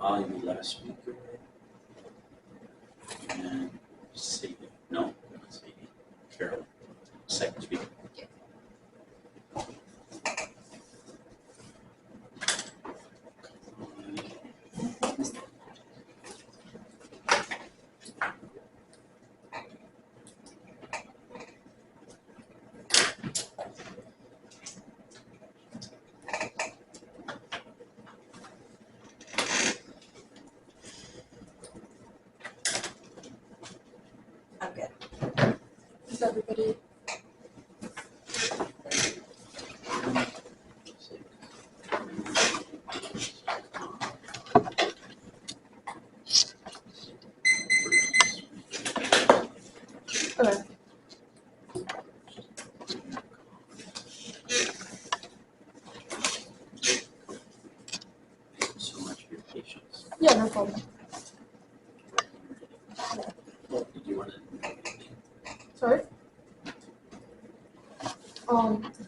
I'll be last speaker. And Sadie. No, not Sadie. Carol. Second speaker. I'm good. Is everybody? Okay. So much for your patience. Yeah, no problem. Well, did you want to? Sorry?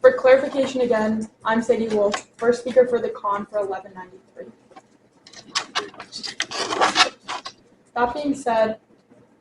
For clarification again, I'm Sadie Wolf, first speaker for the con for 1193. That being said,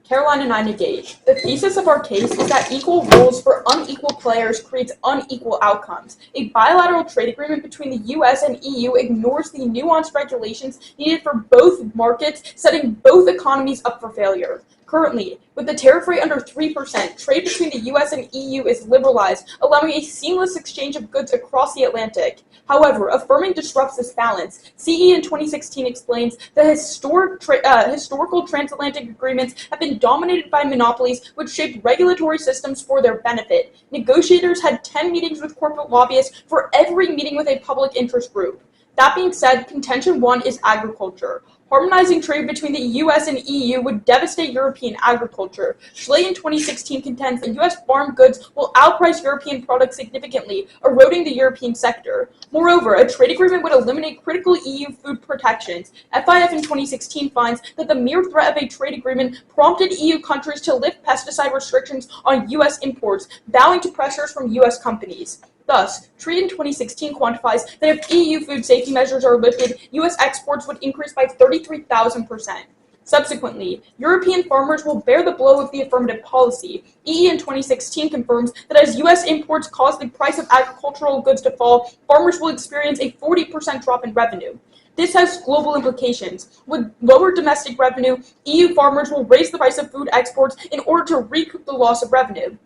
Caroline and I negate. The thesis of our case is that equal rules for unequal players creates unequal outcomes. A bilateral trade agreement between the US and EU ignores the nuanced regulations needed for both markets, setting both economies up for failure. Currently, with the tariff rate under 3%, trade between the US and EU is liberalized, allowing a seamless exchange of goods across the Atlantic. However, affirming disrupts this balance. CE in 2016 explains that historical transatlantic agreements have been dominated by monopolies which shaped regulatory systems for their benefit. Negotiators had 10 meetings with corporate lobbyists for every meeting with a public interest group. That being said, contention 1 is agriculture. Harmonizing trade between the US and EU would devastate European agriculture. Schley in 2016 contends that US farm goods will outprice European products significantly, eroding the European sector. Moreover, a trade agreement would eliminate critical EU food protections. FIF in 2016 finds that the mere threat of a trade agreement prompted EU countries to lift pesticide restrictions on US imports, bowing to pressures from US companies. Thus, Tree in 2016 quantifies that if EU food safety measures are lifted, US exports would increase by 33,000%. Subsequently, European farmers will bear the blow of the affirmative policy. EE in 2016 confirms that as US imports cause the price of agricultural goods to fall, farmers will experience a 40% drop in revenue. This has global implications. With lower domestic revenue, EU farmers will raise the price of food exports in order to recoup the loss of revenue.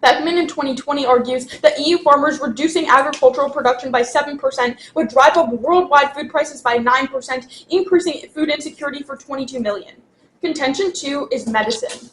Beckman in 2020 argues that EU farmers reducing agricultural production by 7% would drive up worldwide food prices by 9%, increasing food insecurity for 22 million. Contention 2 is medicine.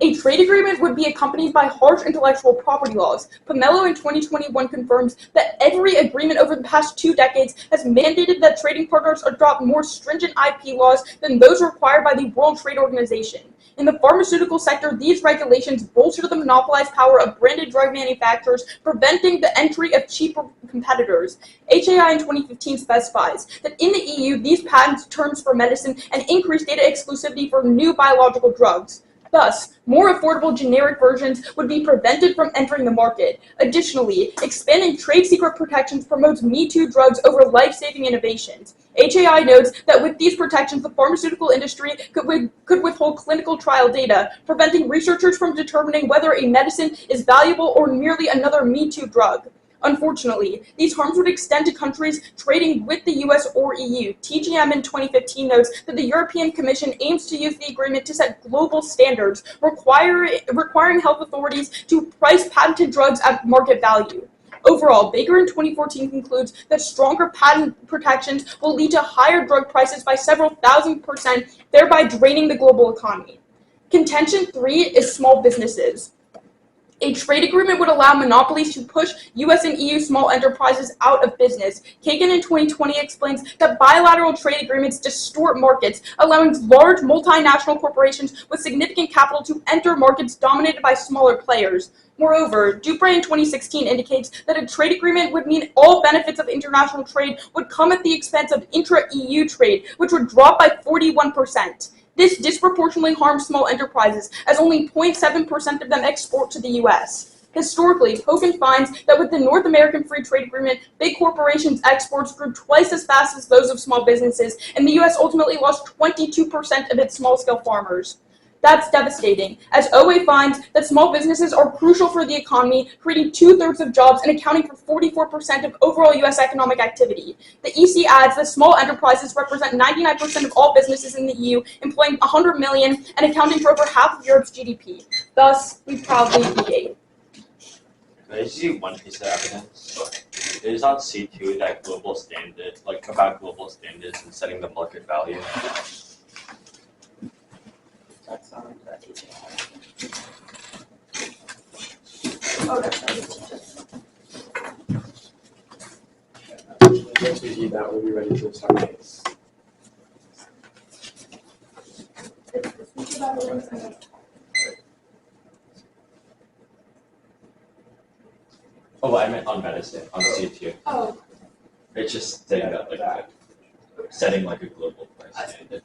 A trade agreement would be accompanied by harsh intellectual property laws. Pomelo in 2021 confirms that every agreement over the past 2 decades has mandated that trading partners adopt more stringent IP laws than those required by the World Trade Organization. In the pharmaceutical sector, these regulations bolster the monopolized power of branded drug manufacturers, preventing the entry of cheaper competitors. HAI in 2015 specifies that in the EU, these patent terms for medicine and increased data exclusivity for new biological drugs. Thus, more affordable generic versions would be prevented from entering the market. Additionally, expanding trade secret protections promotes Me Too drugs over life-saving innovations. HAI notes that with these protections, the pharmaceutical industry could withhold clinical trial data, preventing researchers from determining whether a medicine is valuable or merely another Me Too drug. Unfortunately, these harms would extend to countries trading with the US or EU. TGM in 2015 notes that the European Commission aims to use the agreement to set global standards, requiring health authorities to price patented drugs at market value. Overall, Baker in 2014 concludes that stronger patent protections will lead to higher drug prices by several thousand%, thereby draining the global economy. Contention 3 is small businesses. A trade agreement would allow monopolies to push US and EU small enterprises out of business. Kagan in 2020 explains that bilateral trade agreements distort markets, allowing large multinational corporations with significant capital to enter markets dominated by smaller players. Moreover, Dupre in 2016 indicates that a trade agreement would mean all benefits of international trade would come at the expense of intra-EU trade, which would drop by 41%. This disproportionately harms small enterprises, as only 0.7% of them export to the US. Historically, Hogan finds that with the North American Free Trade Agreement, big corporations' exports grew twice as fast as those of small businesses, and the U.S. ultimately lost 22% of its small-scale farmers. That's devastating, as OA finds that small businesses are crucial for the economy, creating 2/3 of jobs and accounting for 44% of overall U.S. economic activity. The EC adds that small enterprises represent 99% of all businesses in the EU, employing 100 million and accounting for over half of Europe's GDP. Thus, we proudly deviate. Can I just see one piece of evidence? It is on C2 that global standard, about global standards and setting the market value. That's on that. Oh, that's right. Once we do that, we'll be ready to start the case. Oh, I meant on medicine, on C2. Oh. It's just saying that, setting a global price standard.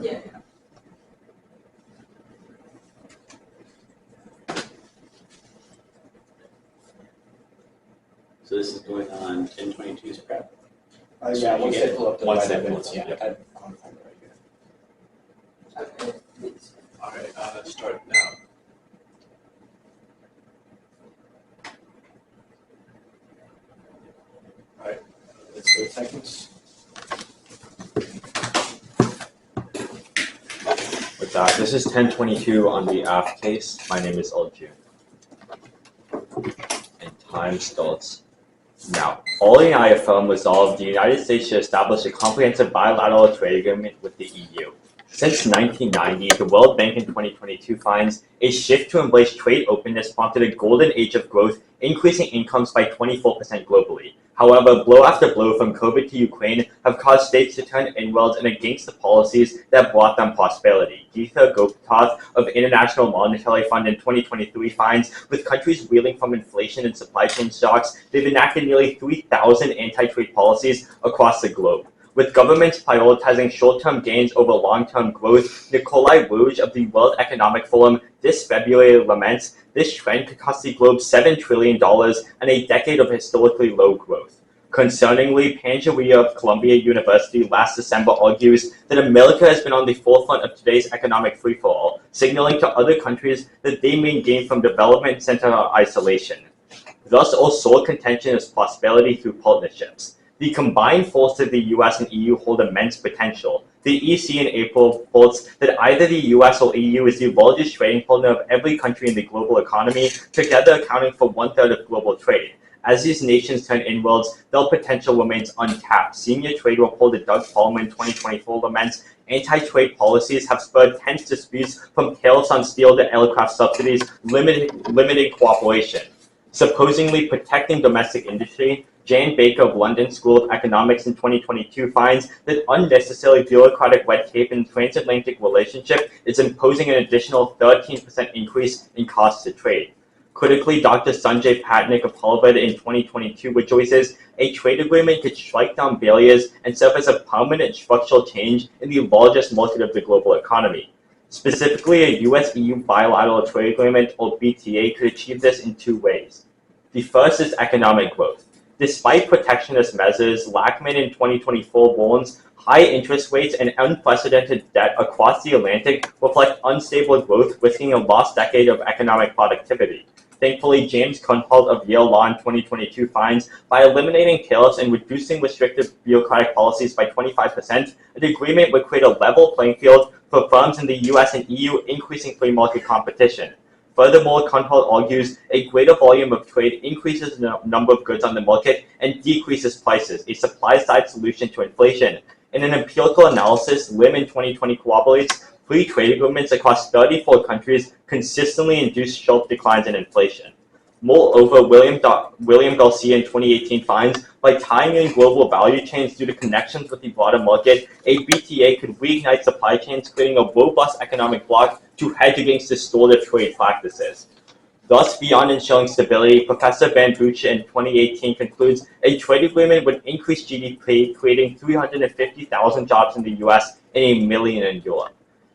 Yeah. So this is going on 1022's prep. Yeah, once they pull up the Once they right pull evidence, it yeah. up, I'm gonna find it right here. Okay, please. All right, let's start now. All right, let's go seconds. With that, this is 1022 on the AF case. My name is Alju. And time starts now. Following I affirm resolve, the United States should establish a comprehensive bilateral trade agreement with the EU. Since 1990, the World Bank in 2022 finds a shift to embrace trade openness prompted a golden age of growth, increasing incomes by 24% globally. However, blow after blow from COVID to Ukraine have caused states to turn inwards and against the policies that brought them prosperity. Geetha Gopinath of International Monetary Fund in 2023 finds, with countries reeling from inflation and supply chain shocks, they've enacted nearly 3,000 anti-trade policies across the globe. With governments prioritizing short-term gains over long-term growth, Nikolai Rouge of the World Economic Forum this February laments this trend could cost the globe $7 trillion and a decade of historically low growth. Concerningly, Pangeria of Columbia University last December argues that America has been on the forefront of today's economic free-for-all, signaling to other countries that they may gain from development center isolation. Thus, all sole contention is prosperity through partnerships. The combined force of the US and EU hold immense potential. The EC in April reports that either the US or EU is the largest trading partner of every country in the global economy, together accounting for 1/3 of global trade. As these nations turn inwards, their potential remains untapped. Senior trade reporter Doug Palmer in 2024 laments anti-trade policies have spurred tense disputes from tariffs on steel to aircraft subsidies, limiting cooperation. Supposedly protecting domestic industry, Jane Baker of London School of Economics in 2022 finds that unnecessary bureaucratic red tape in the transatlantic relationship is imposing an additional 13% increase in costs to trade. Critically, Dr. Sanjay Patnaik of Harvard in 2022 rejoices a trade agreement could strike down barriers and serve as a permanent structural change in the largest market of the global economy. Specifically, a US-EU bilateral trade agreement, or BTA, could achieve this in two ways. The first is economic growth. Despite protectionist measures, Lackman in 2024 warns high interest rates and unprecedented debt across the Atlantic reflect unstable growth, risking a lost decade of economic productivity. Thankfully, James Kunpelt of Yale Law in 2022 finds by eliminating tariffs and reducing restrictive bureaucratic policies by 25%, an agreement would create a level playing field for firms in the US and EU, increasing free market competition. Furthermore, Kunpelt argues a greater volume of trade increases the number of goods on the market and decreases prices, a supply-side solution to inflation. In an empirical analysis, Lim in 2020 corroborates free trade agreements across 34 countries consistently induce sharp declines in inflation. Moreover, William Garcia in 2018 finds, by tying in global value chains due to connections with the broader market, a BTA could reignite supply chains, creating a robust economic bloc to hedge against distortive trade practices. Thus, beyond ensuring stability, Professor Van Buch in 2018 concludes a trade agreement would increase GDP, creating 350,000 jobs in the US and 1 million in Europe.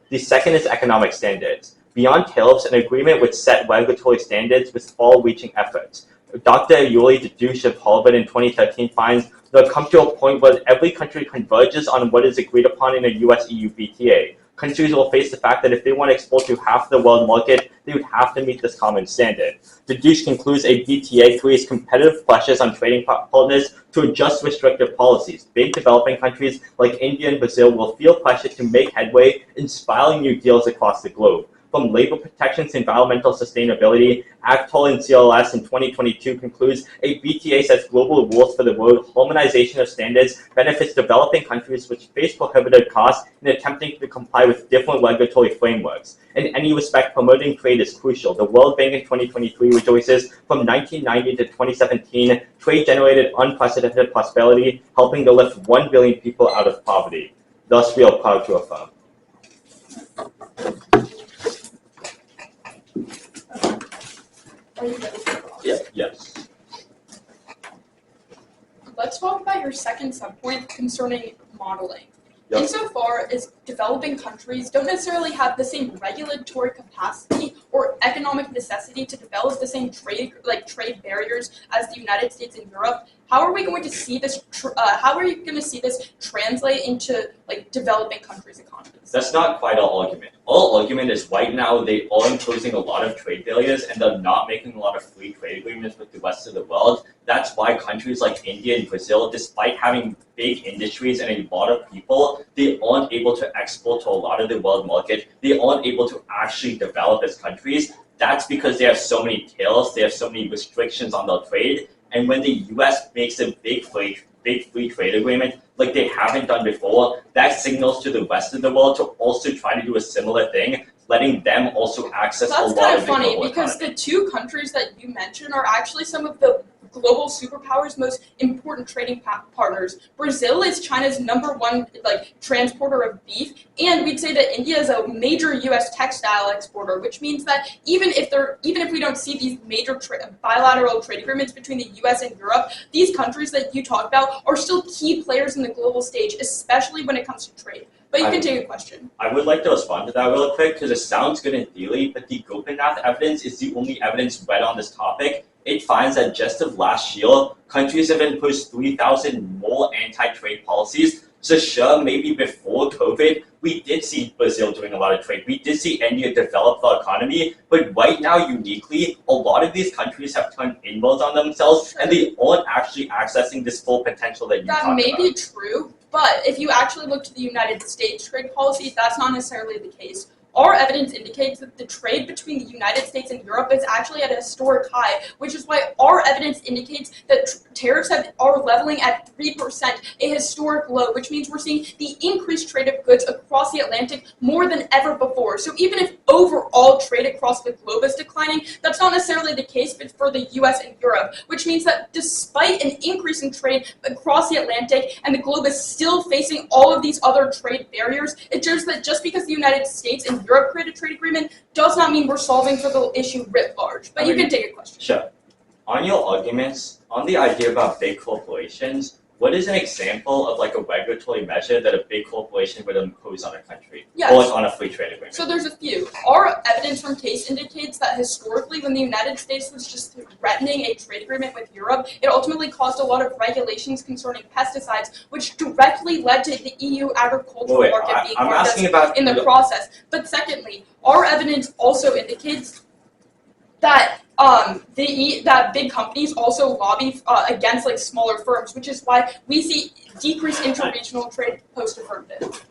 The second is economic standards. Beyond tariffs, an agreement would set regulatory standards with far-reaching efforts. Dr. Yuli Deduche of Harvard in 2013 finds the come to a point where every country converges on what is agreed upon in a US-EU BTA. Countries will face the fact that if they want to export to half the world market, they would have to meet this common standard. Deduche concludes a BTA creates competitive pressures on trading partners to adjust restrictive policies. Big developing countries like India and Brazil will feel pressure to make headway in spiraling new deals across the globe. From labor protections to environmental sustainability, ACTOL and CLS in 2022 concludes a BTA sets global rules for the world. Harmonization of standards benefits developing countries which face prohibitive costs in attempting to comply with different regulatory frameworks. In any respect, promoting trade is crucial. The World Bank in 2023 rejoices from 1990 to 2017, trade generated unprecedented prosperity, helping to lift 1 billion people out of poverty. Thus, we are proud to affirm. Are you ready? Yes. Let's talk about your second subpoint concerning modeling. Yep. Insofar as developing countries don't necessarily have the same regulatory capacity or economic necessity to develop the same trade barriers as the United States and Europe, how are we going to see this? How are you going to see this translate into developing countries' economies? That's not quite our argument. Our argument is right now they are imposing a lot of trade barriers and they're not making a lot of free trade agreements with the rest of the world. That's why countries like India and Brazil, despite having big industries and a lot of people, they aren't able to export to a lot of the world market. They aren't able to actually develop as countries. That's because they have so many tariffs, they have so many restrictions on their trade. And when the US makes a big free trade agreement like they haven't done before, that signals to the rest of the world to also try to do a similar thing, letting them also access a lot of the global That's kind of funny because economy. the two countries that you mentioned are actually some of the global superpowers' most important trading partners. Brazil is China's #1 transporter of beef, and we'd say that India is a major U.S. textile exporter, which means that even if we don't see these major bilateral trade agreements between the U.S. and Europe, these countries that you talked about are still key players in the global stage, especially when it comes to trade. But you can take a question. I would like to respond to that real quick because it sounds good in theory, but the Gopinath evidence is the only evidence read on this topic. It finds that just of last year, countries have imposed 3,000 more anti-trade policies. So sure, maybe before COVID, we did see Brazil doing a lot of trade. We did see India develop the economy. But right now, uniquely, a lot of these countries have turned inwards on themselves, and they aren't actually accessing this full potential that you talked about. That may be true, but if you actually look to the United States trade policy, that's not necessarily the case. Our evidence indicates that the trade between the United States and Europe is actually at a historic high, which is why our evidence indicates that tariffs are leveling at 3%, a historic low, which means we're seeing the increased trade of goods across the Atlantic more than ever before. So even if overall trade across the globe is declining, that's not necessarily the case for the US and Europe, which means that despite an increase in trade across the Atlantic and the globe is still facing all of these other trade barriers, it shows that just because the United States and Europe create a trade agreement does not mean we're solving for the issue writ large. But you can take a question. Sure. On your arguments, on the idea about big corporations, what is an example of a regulatory measure that a big corporation would impose on a country? Yes. Or on a free trade agreement? So there's a few. Our evidence from case indicates that historically when the United States was just threatening a trade agreement with Europe, it ultimately caused a lot of regulations concerning pesticides, which directly led to the EU agricultural market being harmed in the process. But secondly, our evidence also indicates that that big companies also lobby against smaller firms, which is why we see decreased interregional trade post-affirmative.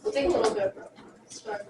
We'll take a little bit of break. Start.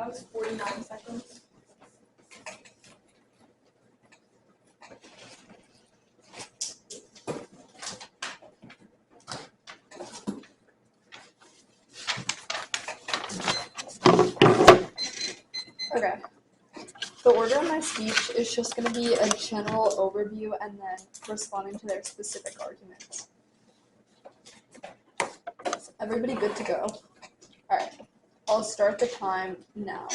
That was 49 seconds. Okay. The order of my speech is just going to be a general overview and then responding to their specific arguments. Is everybody good to go? Alright, I'll start the time now.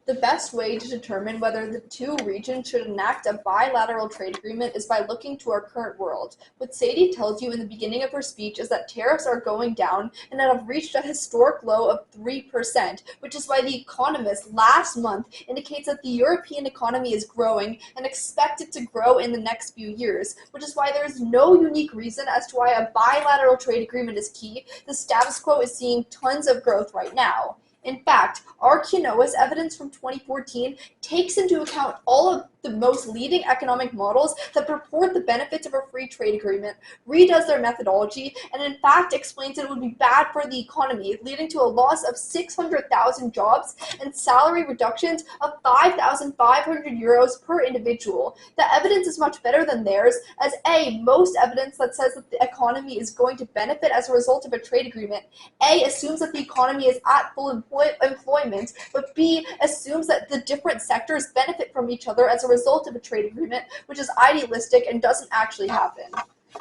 The best way to determine whether the two regions should enact a bilateral trade agreement is by looking to our current world. What Sadie tells you in the beginning of her speech is that tariffs are going down and have reached a historic low of 3%, which is why The Economist last month indicates that the European economy is growing and expected to grow in the next few years, which is why there is no unique reason as to why a bilateral trade agreement is key. The status quo is seeing tons of growth right now. In fact, Arquinoa's evidence from 2014 takes into account all of the most leading economic models that purport the benefits of a free trade agreement, redoes their methodology, and in fact explains that it would be bad for the economy, leading to a loss of 600,000 jobs and salary reductions of 5,500 euros per individual. The evidence is much better than theirs, as A, most evidence that says that the economy is going to benefit as a result of a trade agreement, A, assumes that the economy is at full employment, but B, assumes that the different sectors benefit from each other as a result of a trade agreement, which is idealistic and doesn't actually happen.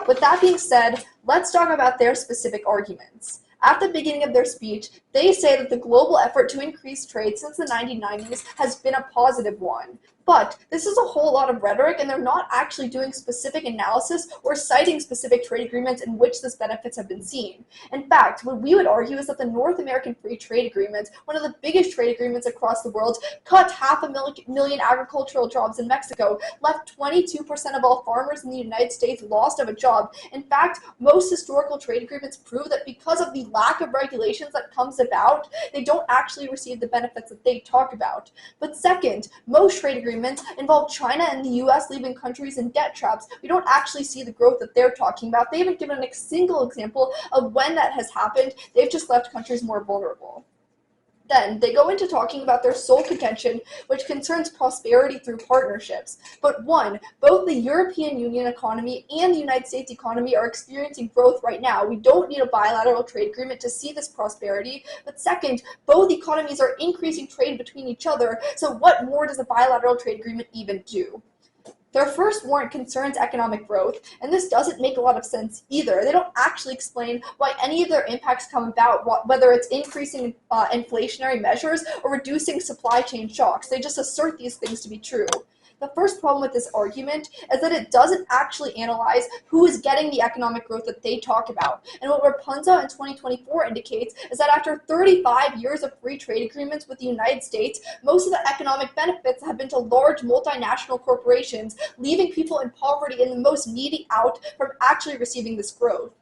With that being said, let's talk about their specific arguments. At the beginning of their speech, they say that the global effort to increase trade since the 1990s has been a positive one. But this is a whole lot of rhetoric, and they're not actually doing specific analysis or citing specific trade agreements in which these benefits have been seen. In fact, what we would argue is that the North American Free Trade Agreement, one of the biggest trade agreements across the world, cut 500,000 agricultural jobs in Mexico, left 22% of all farmers in the United States lost of a job. In fact, most historical trade agreements prove that because of the lack of regulations that comes about, they don't actually receive the benefits that they talk about. But second, most trade agreements involve China and the US leaving countries in debt traps. We don't actually see the growth that they're talking about. They haven't given a single example of when that has happened. They've just left countries more vulnerable. Then they go into talking about their sole contention, which concerns prosperity through partnerships. But one, both the European Union economy and the United States economy are experiencing growth right now. We don't need a bilateral trade agreement to see this prosperity. But second, both economies are increasing trade between each other, so what more does a bilateral trade agreement even do? Their first warrant concerns economic growth, and this doesn't make a lot of sense either. They don't actually explain why any of their impacts come about, whether it's increasing inflationary measures or reducing supply chain shocks. They just assert these things to be true. The first problem with this argument is that it doesn't actually analyze who is getting the economic growth that they talk about. And what Rapunzel in 2024 indicates is that after 35 years of free trade agreements with the United States, most of the economic benefits have been to large multinational corporations, leaving people in poverty and the most needy out from actually receiving this growth.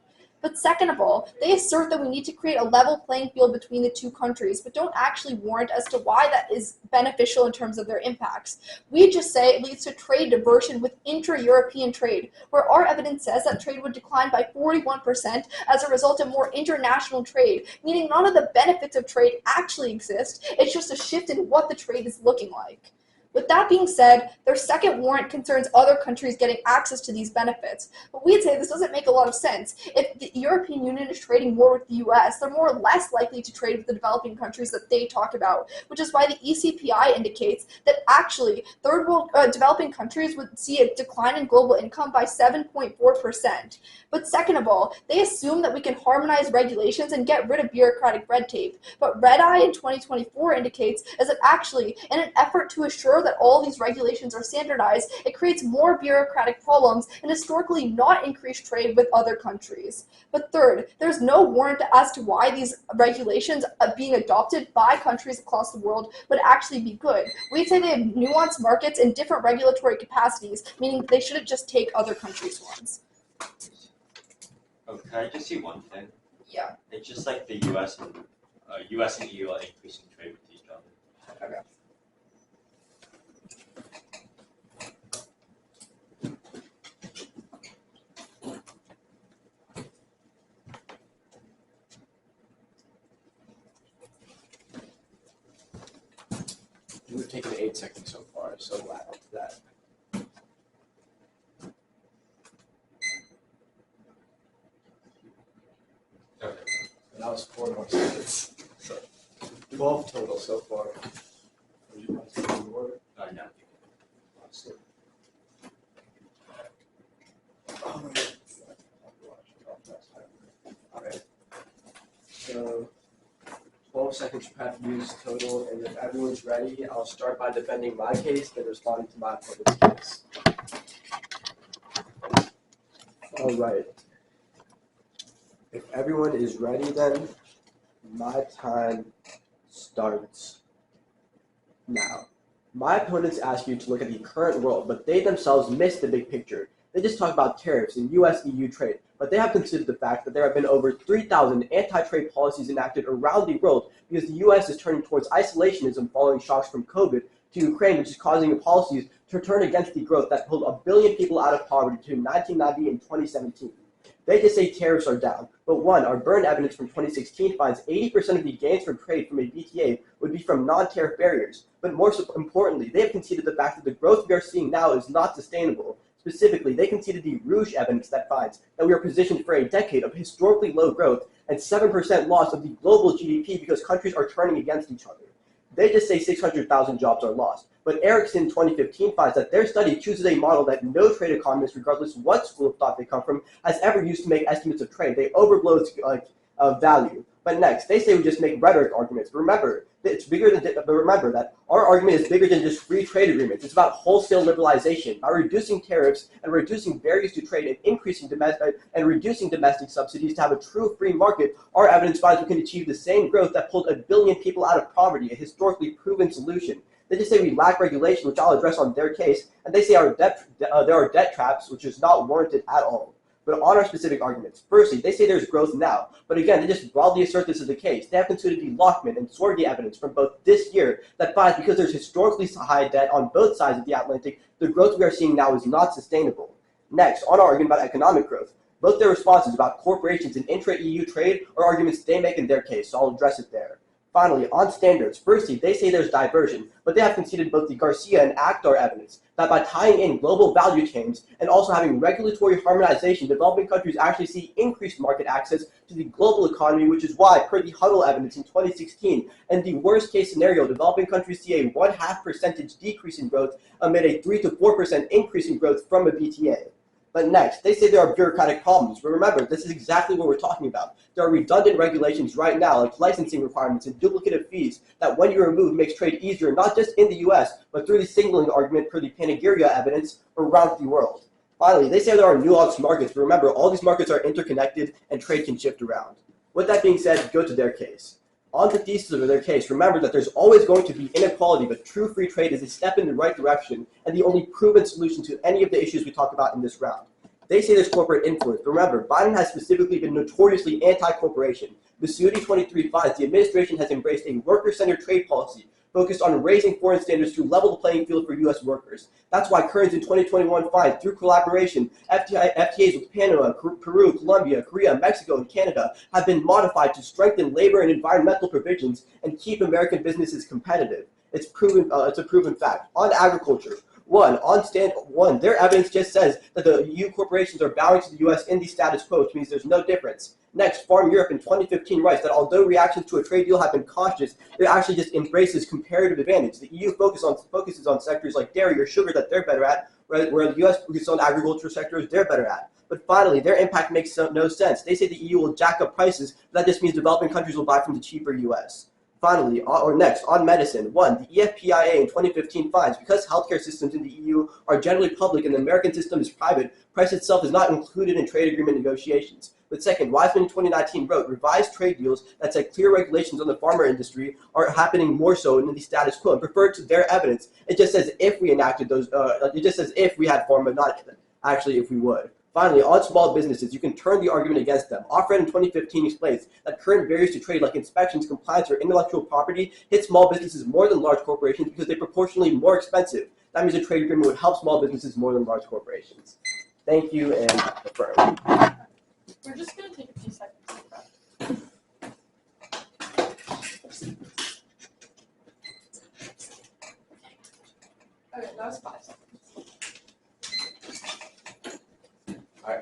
But second of all, they assert that we need to create a level playing field between the two countries, but don't actually warrant as to why that is beneficial in terms of their impacts. We just say it leads to trade diversion with intra-European trade, where our evidence says that trade would decline by 41% as a result of more international trade, meaning none of the benefits of trade actually exist. It's just a shift in what the trade is looking like. With that being said, their second warrant concerns other countries getting access to these benefits. But we'd say this doesn't make a lot of sense. If the European Union is trading more with the US, they're more or less likely to trade with the developing countries that they talk about, which is why the ECPI indicates that actually third world developing countries would see a decline in global income by 7.4%. But second of all, they assume that we can harmonize regulations and get rid of bureaucratic red tape. But Red Eye in 2024 indicates is that actually, in an effort to assure that all these regulations are standardized, it creates more bureaucratic problems and historically not increased trade with other countries. But third, there's no warrant as to why these regulations being adopted by countries across the world would actually be good. We'd say they have nuanced markets and different regulatory capacities, meaning they shouldn't just take other countries' ones. Oh, can I just see one thing? Yeah. It's just like the US and EU are increasing trade with each other. Okay. We've taken 8 seconds so far, so we'll add on to that. Okay. And that was 4 more seconds. 12 total so far. Would you want to take any more? No. Alright. So 12 seconds per half use total, and if everyone's ready, I'll start by defending my case, then responding to my opponent's case. Alright. If everyone is ready, then my time starts now. My opponents ask you to look at the current world, but they themselves miss the big picture. They just talk about tariffs and US-EU trade, but they have considered the fact that there have been over 3,000 anti-trade policies enacted around the world because the US is turning towards isolationism following shocks from COVID to Ukraine, which is causing policies to turn against the growth that pulled 1 billion people out of poverty between 1990 and 2017. They just say tariffs are down, but one, our burn evidence from 2016 finds 80% of the gains from trade from a BTA would be from non-tariff barriers. But more importantly, they have conceded the fact that the growth we are seeing now is not sustainable. Specifically, they conceded the Rouge evidence that finds that we are positioned for a decade of historically low growth and 7% loss of the global GDP because countries are turning against each other. They just say 600,000 jobs are lost. But Ericsson 2015 finds that their study chooses a model that no trade economist, regardless what school of thought they come from, has ever used to make estimates of trade. They overblow its value. But next, they say we just make rhetoric arguments. But remember, that our argument is bigger than just free trade agreements. It's about wholesale liberalization. By reducing tariffs and reducing barriers to trade and increasing reducing domestic subsidies to have a true free market, our evidence finds we can achieve the same growth that pulled 1 billion people out of poverty, a historically proven solution. They just say we lack regulation, which I'll address on their case, and they say there are debt traps, which is not warranted at all. But on our specific arguments, firstly, they say there's growth now, but again, they just broadly assert this is the case. They have considered the Lockman and Sorge evidence from both this year that finds because there's historically high debt on both sides of the Atlantic, the growth we are seeing now is not sustainable. Next, on our argument about economic growth, both their responses about corporations and intra-EU trade are arguments they make in their case, so I'll address it there. Finally, on standards, firstly, they say there's diversion, but they have conceded both the Garcia and Akhtar evidence that by tying in global value chains and also having regulatory harmonization, developing countries actually see increased market access to the global economy, which is why, per the Huddle evidence in 2016, in the worst case scenario, developing countries see a 0.5% decrease in growth amid a 3 to 4% increase in growth from a BTA. But next, they say there are bureaucratic problems. But remember, this is exactly what we're talking about. There are redundant regulations right now, like licensing requirements and duplicative fees, that when you remove makes trade easier, not just in the US, but through the signaling argument per the Panegyria evidence around the world. Finally, they say there are nuanced markets, but remember, all these markets are interconnected and trade can shift around. With that being said, go to their case. On the thesis of their case, remember that there's always going to be inequality, but true free trade is a step in the right direction and the only proven solution to any of the issues we talk about in this round. They say there's corporate influence, but remember, Biden has specifically been notoriously anti-corporation. Visuti 23 finds the administration has embraced a worker-centered trade policy focused on raising foreign standards to level the playing field for U.S. workers. That's why Kearns in 2021 finds, through collaboration, FTAs with Panama, Peru, Colombia, Korea, Mexico, and Canada have been modified to strengthen labor and environmental provisions and keep American businesses competitive. It's a proven fact. On agriculture, their evidence just says that the EU corporations are bowing to the U.S. in the status quo, which means there's no difference. Next, Farm Europe in 2015 writes that although reactions to a trade deal have been cautious, it actually just embraces comparative advantage. The EU focuses on sectors like dairy or sugar that they're better at, where the U.S. focuses on agricultural sectors they're better at. But finally, their impact makes no sense. They say the EU will jack up prices, but that just means developing countries will buy from the cheaper U.S. Finally, on medicine, the EFPIA in 2015 finds because healthcare systems in the EU are generally public and the American system is private, price itself is not included in trade agreement negotiations. But second, Wiseman in 2019 wrote, revised trade deals that set clear regulations on the pharma industry are happening more so in the status quo. And referred to their evidence, it just says if we enacted those, it just says if we had pharma, not actually if we would. Finally, on small businesses, you can turn the argument against them. Offred in 2015 explains that current barriers to trade like inspections, compliance, or intellectual property hit small businesses more than large corporations because they're proportionally more expensive. That means a trade agreement would help small businesses more than large corporations. Thank you, and affirm. We're just going to take a few seconds. Okay, that was 5 seconds. Okay.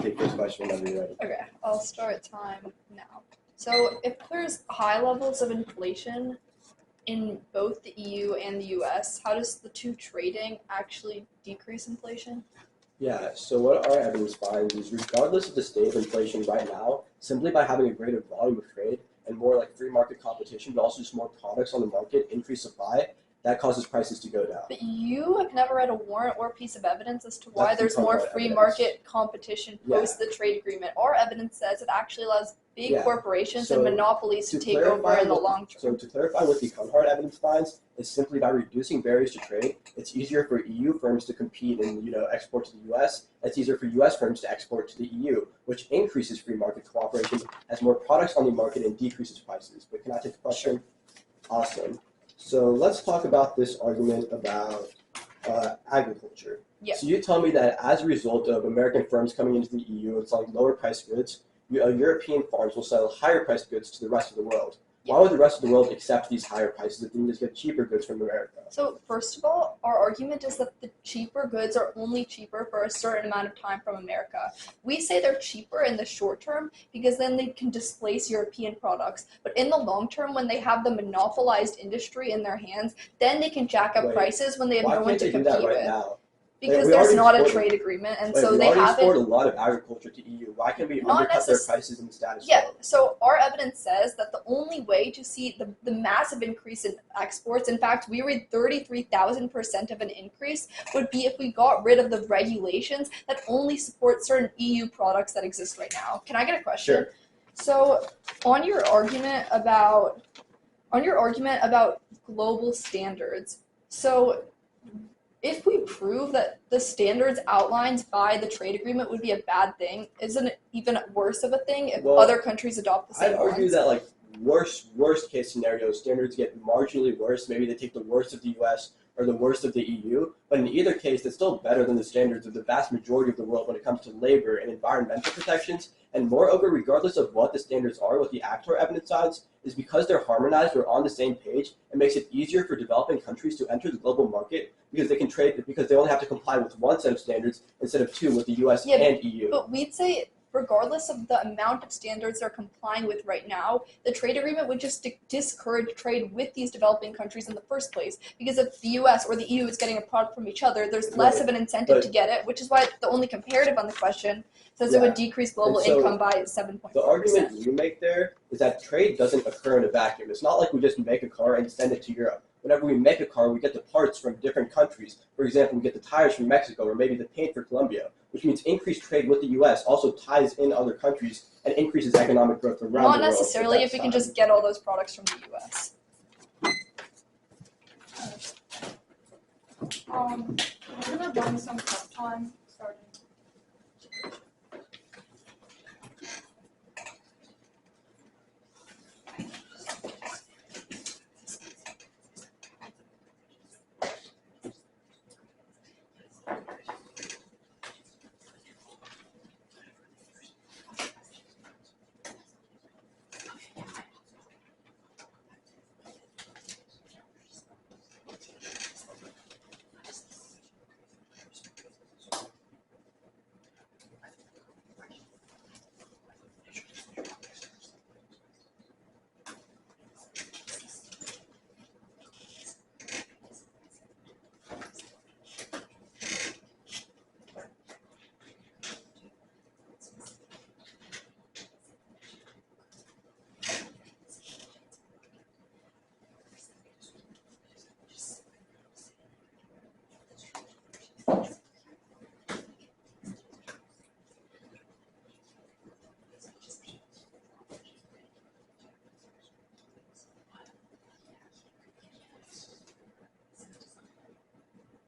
Take this question whenever you're ready. Okay, I'll start time now. So if there's high levels of inflation in both the EU and the US, how does the two trading actually decrease inflation? Yeah, so what our evidence finds is regardless of the state of inflation right now, simply by having a greater volume of trade and more like free market competition, but also just more products on the market, increased supply, that causes prices to go down. But you have never read a warrant or piece of evidence as to why That's the there's more Conrad free evidence. market competition post the trade agreement. Our evidence says it actually allows big Yeah. corporations So, and monopolies to take over clarify in the what- long term. So to clarify what the Conrad evidence finds is simply by reducing barriers to trade, it's easier for EU firms to compete and export to the US. It's easier for US firms to export to the EU, which increases free market cooperation, has more products on the market, and decreases prices. But can I take a question? Awesome. So let's talk about this argument about agriculture. Yeah. So you tell me that as a result of American firms coming into the EU and selling lower priced goods, European farms will sell higher priced goods to the rest of the world. Yeah. Why would the rest of the world accept these higher prices if they can just get cheaper goods from America? So first of all, our argument is that the cheaper goods are only cheaper for a certain amount of time from America. We say they're cheaper in the short term because then they can displace European products. But in the long term, when they have the monopolized industry in their hands, then they can jack up Wait, prices when they have Why no one can't to they do compete that right with. now? Because we there's already not a exported- trade agreement, and Wait, so we they already haven't. export a lot of agriculture to EU. Why can we Not undercut their necess- prices in the status Yeah, quo? so our evidence says that the only way to see the massive increase in exports, in fact, we read 33,000% of an increase, would be if we got rid of the regulations that only support certain EU products that exist right now. Can I get a question? Sure. So, on your argument about global standards, so if we prove that the standards outlined by the trade agreement would be a bad thing, isn't it even worse of a thing if Well, other countries adopt the same I'd argue ones? that worst case scenario, standards get marginally worse. Maybe they take the worst of the US or the worst of the EU. But in either case, it's still better than the standards of the vast majority of the world when it comes to labor and environmental protections. And moreover, regardless of what the standards are, what the ACTOR evidence sides is because they're harmonized or on the same page, it makes it easier for developing countries to enter the global market because they can trade because they only have to comply with one set of standards instead of two with the US Yeah, and EU. But we'd say, regardless of the amount of standards they're complying with right now, the trade agreement would just discourage trade with these developing countries in the first place. Because if the US or the EU is getting a product from each other, there's less Right, of an incentive but- to get it, which is why the only comparative on the question says it would decrease global And so income by 7.4%. The argument you make there is that trade doesn't occur in a vacuum. It's not like we just make a car and send it to Europe. Whenever we make a car, we get the parts from different countries. For example, we get the tires from Mexico or maybe the paint for Colombia, which means increased trade with the US also ties in other countries and increases economic growth around the world. Not necessarily if we can just get all those products from the US. We're gonna run some prep time starting.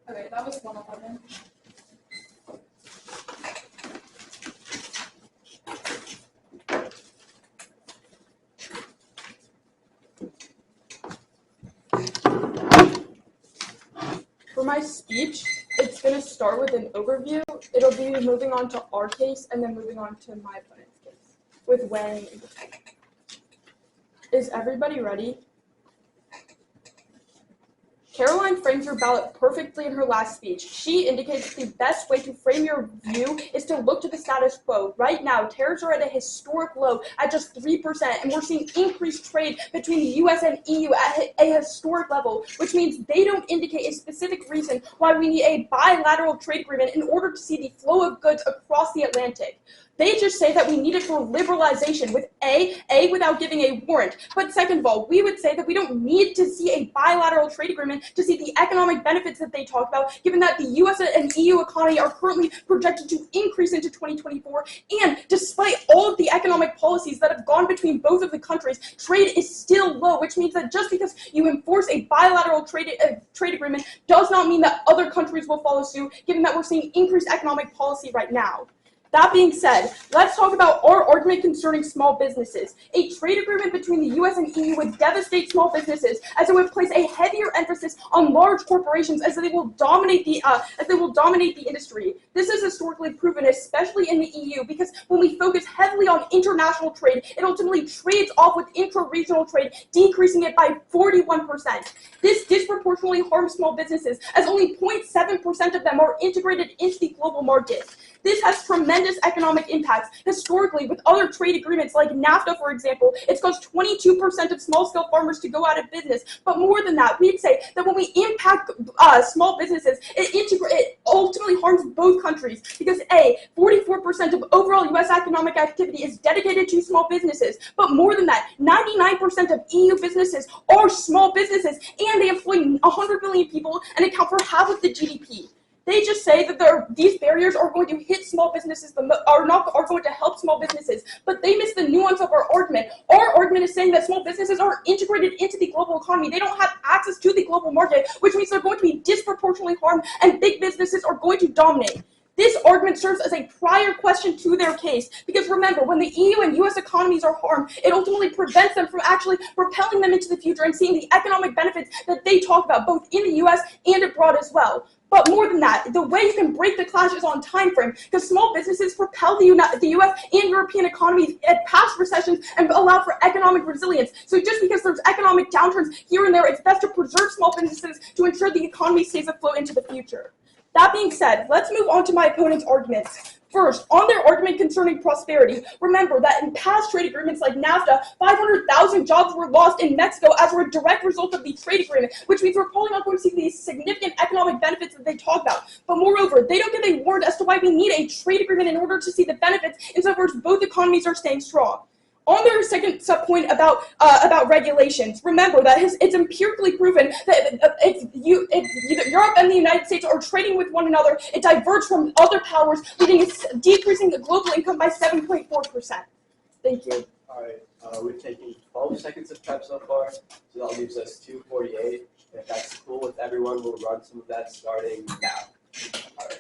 Okay, that was 111. For my speech, it's going to start with an overview. It'll be moving on to our case and then moving on to my opponent's case with weighing in between. Is everybody ready? Caroline frames her ballot perfectly in her last speech. She indicates the best way to frame your view is to look to the status quo. Right now, tariffs are at a historic low at just 3%, and we're seeing increased trade between the US and EU at a historic level, which means they don't indicate a specific reason why we need a bilateral trade agreement in order to see the flow of goods across the Atlantic. They just say that we need it for liberalization with A, without giving a warrant. But second of all, we would say that we don't need to see a bilateral trade agreement to see the economic benefits that they talk about, given that the US and EU economy are currently projected to increase into 2024. And despite all of the economic policies that have gone between both of the countries, trade is still low, which means that just because you enforce a bilateral trade agreement does not mean that other countries will follow suit, given that we're seeing increased economic policy right now. That being said, let's talk about our argument concerning small businesses. A trade agreement between the US and EU would devastate small businesses, as it would place a heavier emphasis on large corporations, as they will dominate the industry. This is historically proven, especially in the EU, because when we focus heavily on international trade, it ultimately trades off with intra-regional trade, decreasing it by 41%. This disproportionately harms small businesses, as only 0.7% of them are integrated into the global market. This has tremendous economic impacts. Historically, with other trade agreements like NAFTA, for example, it's caused 22% of small-scale farmers to go out of business. But more than that, we'd say that when we impact small businesses, it ultimately harms both countries because A, 44% of overall U.S. economic activity is dedicated to small businesses. But more than that, 99% of EU businesses are small businesses, and they employ 100 million people and account for half of the GDP. They just say that these barriers are going to hit small businesses, are going to help small businesses, but they miss the nuance of our argument. Our argument is saying that small businesses are integrated into the global economy. They don't have access to the global market, which means they're going to be disproportionately harmed, and big businesses are going to dominate. This argument serves as a prior question to their case, because remember, when the EU and US economies are harmed, it ultimately prevents them from actually propelling them into the future and seeing the economic benefits that they talk about, both in the US and abroad as well. But more than that, the way you can break the clash is on time frame, because small businesses propel the US and European economies at past recessions and allow for economic resilience. So just because there's economic downturns here and there, it's best to preserve small businesses to ensure the economy stays afloat into the future. That being said, let's move on to my opponent's arguments. First, on their argument concerning prosperity, remember that in past trade agreements like NAFTA, 500,000 jobs were lost in Mexico as a direct result of the trade agreement, which means we're probably not going to see these significant economic benefits that they talk about. But moreover, they don't give a warrant as to why we need a trade agreement in order to see the benefits insofar as both economies are staying strong. On their second sub-point about regulations, remember that it's empirically proven that if Europe and the United States are trading with one another, it diverges from other powers, leading to decreasing the global income by 7.4%. Thank you. All right, we're taking 12 seconds of prep so far, so that leaves us 2:48. If that's cool with everyone, we'll run some of that starting now. All right.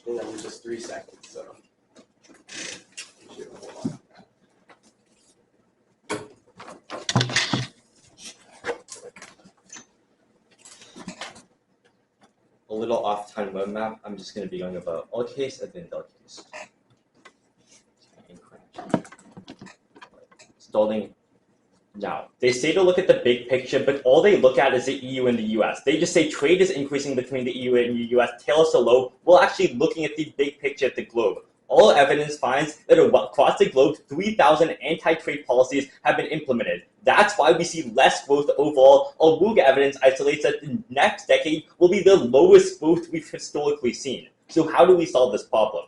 And that was just 3 seconds, so. You should hold on. A little off time roadmap. I'm just going to be going about all case and then del case. Stalling. Now, they say to look at the big picture, but all they look at is the EU and the US. They just say trade is increasing between the EU and the US, tails so low. We're actually looking at the big picture of the globe. All evidence finds that across the globe, 3,000 anti-trade policies have been implemented. That's why we see less growth overall. Although evidence isolates that the next decade will be the lowest growth we've historically seen. So how do we solve this problem?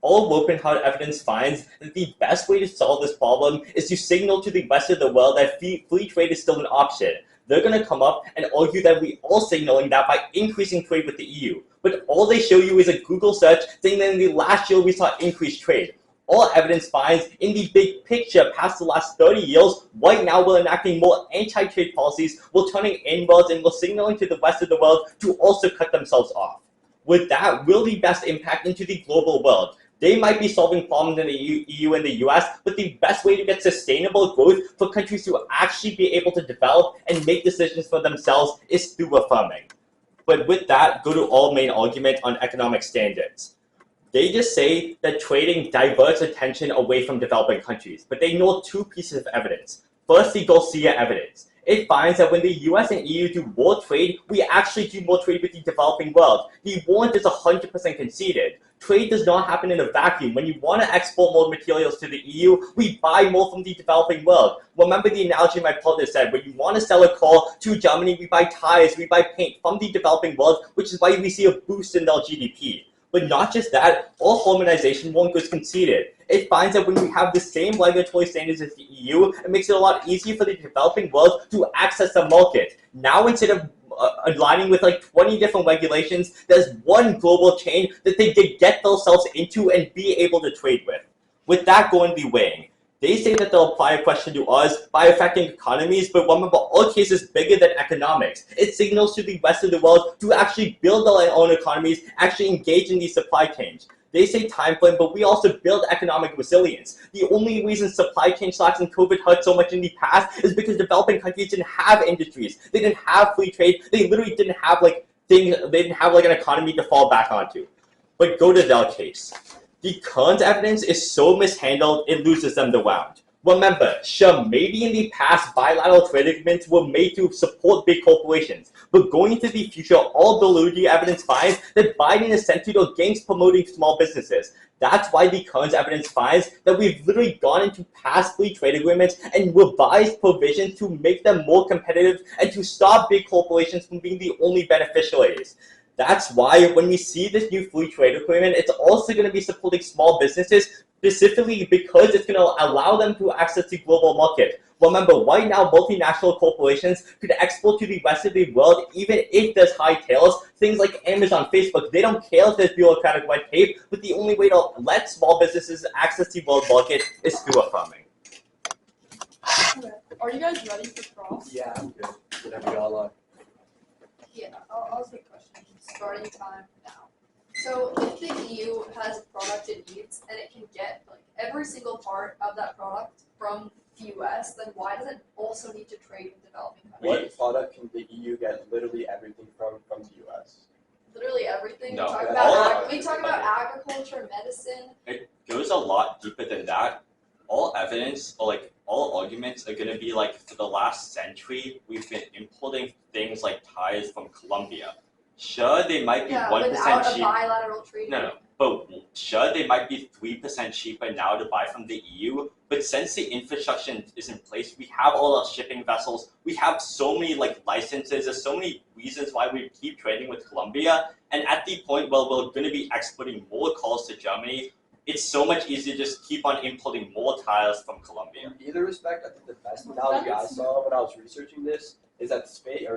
All open hard evidence finds that the best way to solve this problem is to signal to the rest of the world that free trade is still an option. They're going to come up and argue that we are signaling that by increasing trade with the EU. But all they show you is a Google search saying that in the last year we saw increased trade. All evidence finds in the big picture past the last 30 years, right now we're enacting more anti-trade policies, we're turning inwards and we're signaling to the rest of the world to also cut themselves off. With that, will the best impact into the global world. They might be solving problems in the EU and the US, but the best way to get sustainable growth for countries to actually be able to develop and make decisions for themselves is through affirming. But with that, go to all main argument on economic standards. They just say that trading diverts attention away from developing countries, but they ignore 2 pieces of evidence. First, the Garcia evidence. It finds that when the US and EU do more trade, we actually do more trade with the developing world. The warrant is 100% conceded. Trade does not happen in a vacuum. When you want to export more materials to the EU, we buy more from the developing world. Remember the analogy my partner said, when you want to sell a car to Germany, we buy tires, we buy paint from the developing world, which is why we see a boost in their GDP. But not just that, all harmonization warrant goes conceded. It finds that when we have the same regulatory standards as the EU, it makes it a lot easier for the developing world to access the market. Now instead of aligning with like 20 different regulations, there's one global chain that they could get themselves into and be able to trade with. With that going to be weighing. They say that they'll apply a question to us by affecting economies, but remember, our case is bigger than economics. It signals to the rest of the world to actually build their own economies, actually engage in these supply chains. They say time frame, but we also build economic resilience. The only reason supply chain shocks and COVID hurt so much in the past is because developing countries didn't have industries. They didn't have free trade. They literally didn't have like things. They didn't have like an economy to fall back onto. But go to their case. The current evidence is so mishandled, it loses them the round. Remember, sure, maybe in the past, bilateral trade agreements were made to support big corporations, but going into the future, all validity evidence finds that Biden is centered against promoting small businesses. That's why the current evidence finds that we've literally gone into past free trade agreements and revised provisions to make them more competitive and to stop big corporations from being the only beneficiaries. That's why when we see this new free trade agreement, it's also going to be supporting small businesses, specifically because it's going to allow them to access the global market. Remember, right now, multinational corporations could export to the rest of the world even if there's high tails. Things like Amazon, Facebook, they don't care if there's bureaucratic red tape, but the only way to let small businesses access the world market is through affirming. Okay. Are you guys ready for cross? Yeah, I'm good. Whatever y'all are. Yeah, I'll take questions. Starting time now. So if the EU has a product it needs and it can get like every single part of that product from the US, then why does it also need to trade with developing countries? What product can the EU get literally everything from the US? Literally everything. No. We talk about agriculture, medicine. It goes a lot deeper than that. All evidence, or like all arguments, are going to be like for the last century, we've been importing things like tires from Colombia. Sure, they might be Yeah, 1% without a cheaper. bilateral trade No, but sure, they might be 3% cheaper now to buy from the EU. But since the infrastructure is in place, we have all our shipping vessels. We have so many licenses. There's so many reasons why we keep trading with Colombia. And at the point where we're going to be exporting more cars to Germany, it's so much easier to just keep on importing more tires from Colombia. In either respect, I think the best analogy I saw when I was researching this is that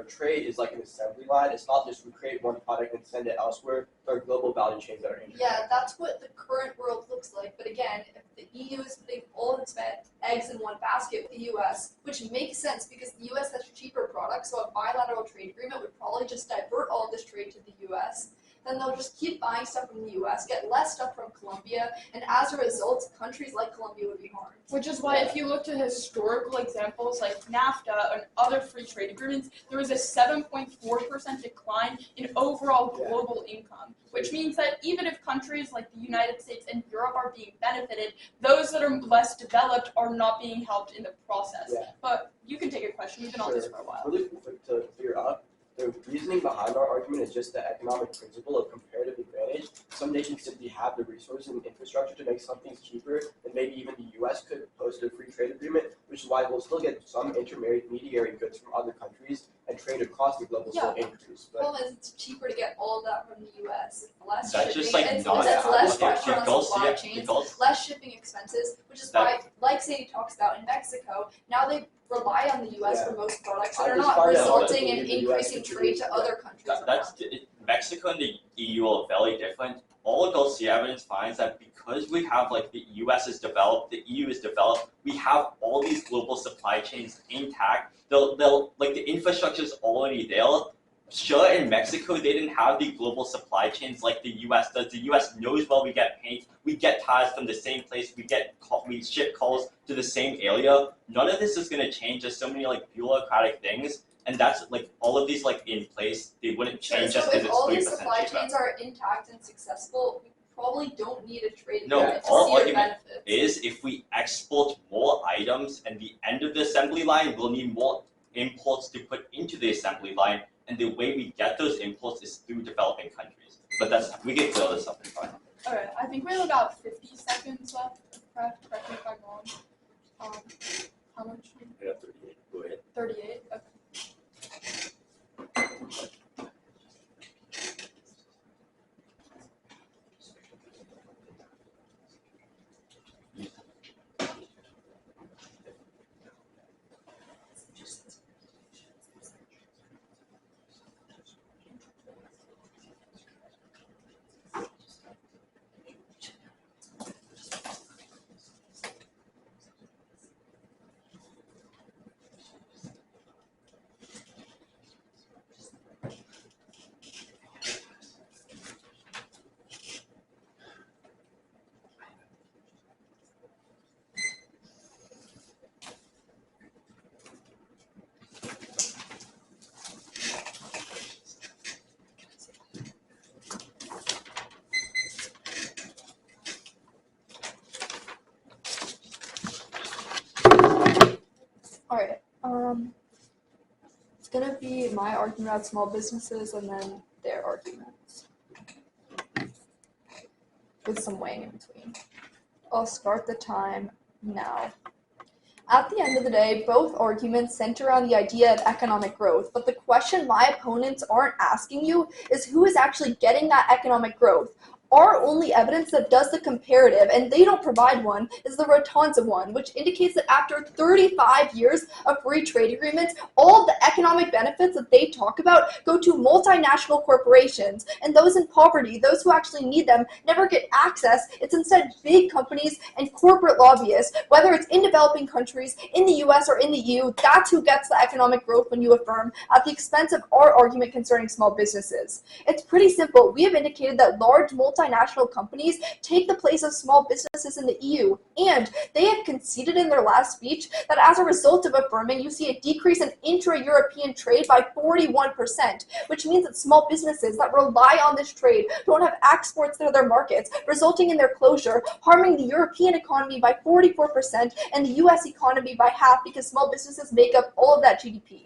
trade is like an assembly line. It's not just we create one product and send it elsewhere. There are global value chains that are integrated. Yeah, that's what the current world looks like. But again, if the EU is putting all its eggs in one basket with the US, which makes sense because the US has cheaper products, so a bilateral trade agreement would probably just divert all of this trade to the US. Then they'll just keep buying stuff from the US, get less stuff from Colombia, and as a result, countries like Colombia would be harmed. Which is why if you look to historical examples like NAFTA and other free trade agreements, there was a 7.4% decline in overall global income, which means that even if countries like the United States and Europe are being benefited, those that are less developed are not being helped in the process. Yeah. But you can take a question. We've been on this for a while. Really quick to clear up, the reasoning behind our argument is just the economic principle of comparative advantage. Some nations simply have the resources and infrastructure to make some things cheaper, and maybe even the U.S. could post a free trade agreement, which is why we'll still get some intermediary goods from other countries, and trade across the globe will still increase. The problem is it's cheaper to get all of that from the US. Less That's shipping, just like it's not less okay, pressure on supply chains, less shipping expenses, which is why, like Sadie talks about in Mexico, now they rely on the US for most products and are not resulting in increasing trade to other countries. Mexico and the EU are very different. All Garcia evidence finds that because we have the US is developed, the EU is developed, we have all these global supply chains intact. They'll the infrastructure is already there. Sure, in Mexico they didn't have the global supply chains like the US does. The US knows where we get paint, we get tires from the same place, we ship cars to the same area. None of this is going to change. There's so many bureaucratic things. And that's all of these in place. They wouldn't change just because it's 3% cheaper. So if all these supply chains are intact and successful, we probably don't need a trade No, agreement to our see the argument benefits. is if we export more items and the end of the assembly line, we'll need more imports to put into the assembly line. And the way we get those imports is through developing countries. But we can clear this up in fine. Alright, I think we have about 50 seconds left. Correct me if I'm wrong. How much? I got 38. Go ahead. 38? Okay. Alright, it's gonna be my argument about small businesses and then their arguments. With some weighing in between. I'll start the time now. At the end of the day, both arguments center around the idea of economic growth, but the question my opponents aren't asking you is who is actually getting that economic growth. Our only evidence that does the comparative, and they don't provide one, is the Rotanza one, which indicates that after 35 years of free trade agreements, all of the economic benefits that they talk about go to multinational corporations, and those in poverty, those who actually need them, never get access. It's instead big companies and corporate lobbyists, whether it's in developing countries, in the US or in the EU, that's who gets the economic growth when you affirm at the expense of our argument concerning small businesses. It's pretty simple. We have indicated that large multinational companies take the place of small businesses in the EU, and they have conceded in their last speech that as a result of affirming, you see a decrease in intra-European trade by 41%, which means that small businesses that rely on this trade don't have exports to their markets, resulting in their closure, harming the European economy by 44% and the US economy by half because small businesses make up all of that GDP.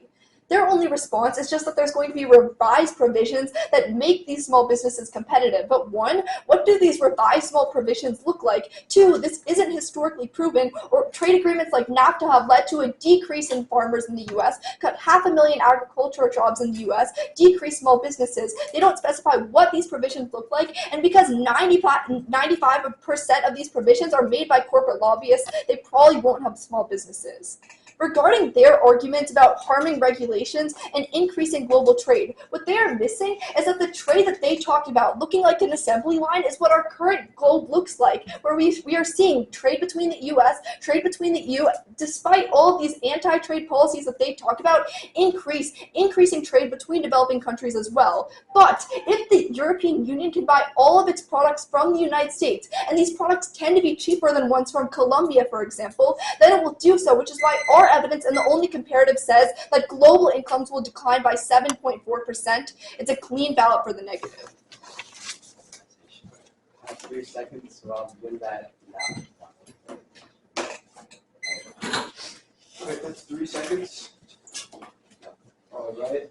Their only response is just that there's going to be revised provisions that make these small businesses competitive. But one, what do these revised small provisions look like? Two, this isn't historically proven, or trade agreements like NAFTA have led to a decrease in farmers in the U.S., cut 500,000 agricultural jobs in the U.S., decrease small businesses. They don't specify what these provisions look like, and because 95% of these provisions are made by corporate lobbyists, they probably won't help small businesses. Regarding their arguments about harming regulations and increasing global trade, what they are missing is that the trade that they talked about, looking like an assembly line, is what our current globe looks like, where we are seeing trade between the US, trade between the EU, despite all of these anti-trade policies that they talked about, increasing trade between developing countries as well. But if the European Union can buy all of its products from the United States, and these products tend to be cheaper than ones from Colombia, for example, then it will do so, which is why our evidence and the only comparative says that global incomes will decline by 7.4%. It's a clean ballot for the negative. 3 seconds, so I'll begin that now. Alright, that's 3 seconds. Alright.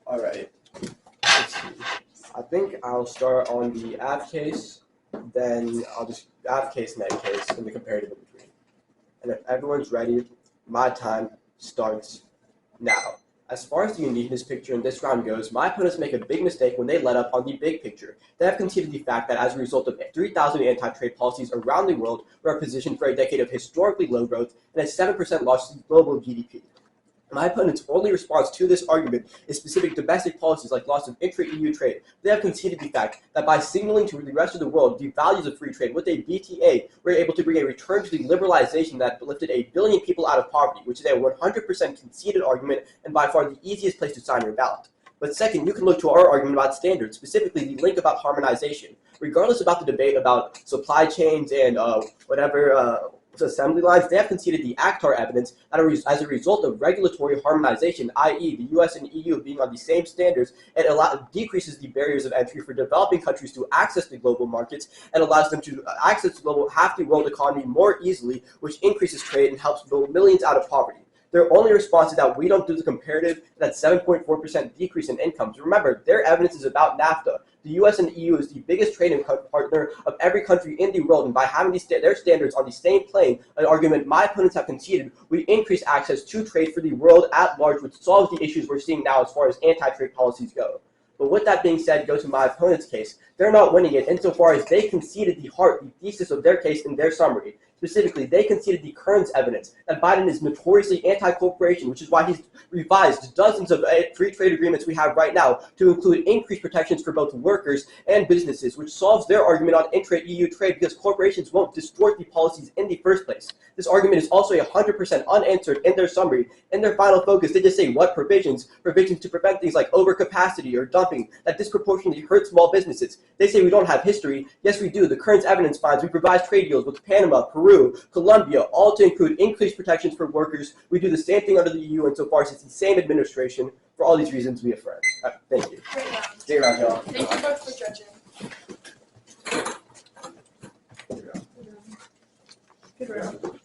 Alright. I think I'll start on the AF case, then I'll just AF case, net case, and the comparative in between. And if everyone's ready, my time starts now. As far as the uniqueness picture in this round goes, my opponents make a big mistake when they let up on the big picture. They have conceded the fact that as a result of 3,000 anti-trade policies around the world, we are positioned for a decade of historically low growth and a 7% loss in global GDP. My opponent's only response to this argument is specific domestic policies like loss of intra-EU trade. They have conceded the fact that by signaling to the rest of the world the values of free trade with a BTA, we're able to bring a return to the liberalization that lifted 1 billion people out of poverty, which is a 100% conceded argument and by far the easiest place to sign your ballot. But second, you can look to our argument about standards, specifically the link about harmonization. Regardless about the debate about supply chains and assembly lines, they have conceded the ACTAR evidence that as a result of regulatory harmonization, i.e. the US and EU being on the same standards, it decreases the barriers of entry for developing countries to access the global markets and allows them to access half the world economy more easily, which increases trade and helps build millions out of poverty. Their only response is that we don't do the comparative, that 7.4% decrease in incomes. Remember, their evidence is about NAFTA. The US and EU is the biggest trading partner of every country in the world, and by having their standards on the same plane, an argument my opponents have conceded, we increase access to trade for the world at large, which solves the issues we're seeing now as far as anti-trade policies go. But with that being said, go to my opponent's case. They're not winning it insofar as they conceded the thesis of their case in their summary. Specifically, they conceded the Kearns evidence that Biden is notoriously anti-corporation, which is why he's revised dozens of free trade agreements we have right now to include increased protections for both workers and businesses, which solves their argument on intra-EU trade because corporations won't distort the policies in the first place. This argument is also 100% unanswered in their summary. In their final focus, they just say what provisions to prevent things like overcapacity or dumping that disproportionately hurt small businesses. They say we don't have history. Yes, we do. The Kearns evidence finds we provide trade deals with Panama, Peru, Colombia, all to include increased protections for workers. We do the same thing under the EU insofar as it's the same administration. For all these reasons, we affirm. Thank you. Great round. Stay around, y'all. Thank you both for judging. Good round.